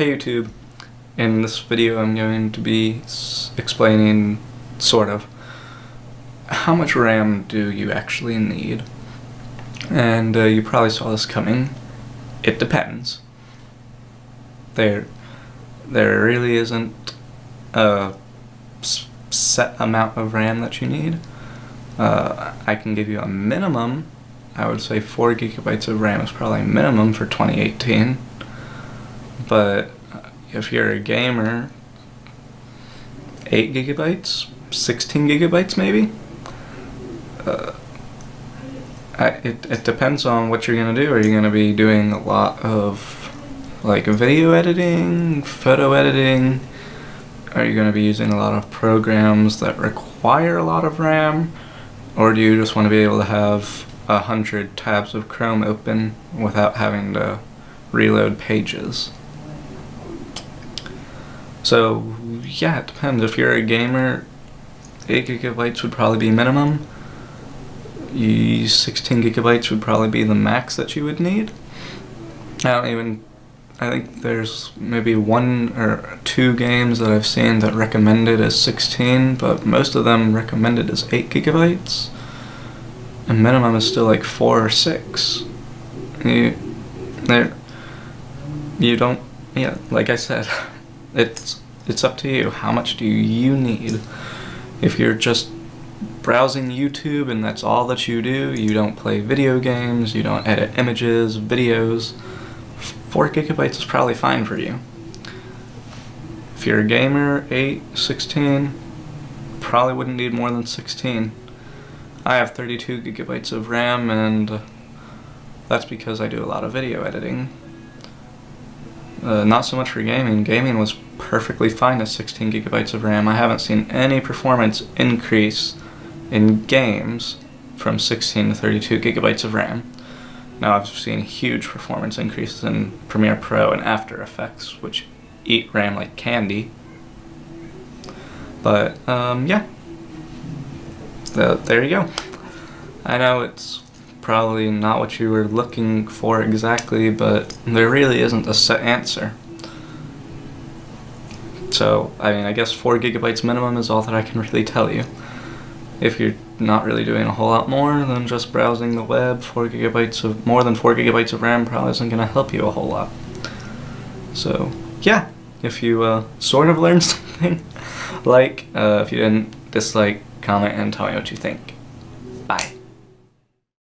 Hey YouTube, in this video I'm going to be explaining, sort of, how much RAM do you actually need. And you probably saw this coming. It depends. There really isn't a set amount of RAM that you need. I can give you a minimum. I would say 4 gigabytes of RAM is probably minimum for 2018. But if you're a gamer, 8 gigabytes, 16 gigabytes maybe? It depends on what you're going to do. Are you going to be doing a lot of like video editing, photo editing? Are you going to be using a lot of programs that require a lot of RAM? Or do you just want to be able to have 100 tabs of Chrome open without having to reload pages? So yeah, it depends. If you're a gamer, 8 gigabytes would probably be minimum. 16 gigabytes would probably be the max that you would need. I think there's maybe 1 or 2 games that I've seen that recommended as 16, but most of them recommended as 8 gigabytes. And minimum is still like 4 or 6. You don't, yeah, like I said, it's up to you. How much do you need? If you're just browsing YouTube and that's all that you do, you don't play video games, you don't edit images, videos, 4 gigabytes is probably fine for you. If you're a gamer, 8, 16, probably wouldn't need more than 16. I have 32 gigabytes of RAM, and that's because I do a lot of video editing. Not so much for gaming. Gaming was perfectly fine at 16 gigabytes of RAM. I haven't seen any performance increase in games from 16 to 32 gigabytes of RAM. Now I've seen huge performance increases in Premiere Pro and After Effects, which eat RAM like candy. But yeah, there you go. I know it's probably not what you were looking for exactly, but there really isn't a set answer. So, I guess 4 gigabytes minimum is all that I can really tell you. If you're not really doing a whole lot more than just browsing the web, more than 4 gigabytes of RAM probably isn't going to help you a whole lot. So, yeah, if you sort of learned something, if you didn't, dislike, comment, and tell me what you think. Bye.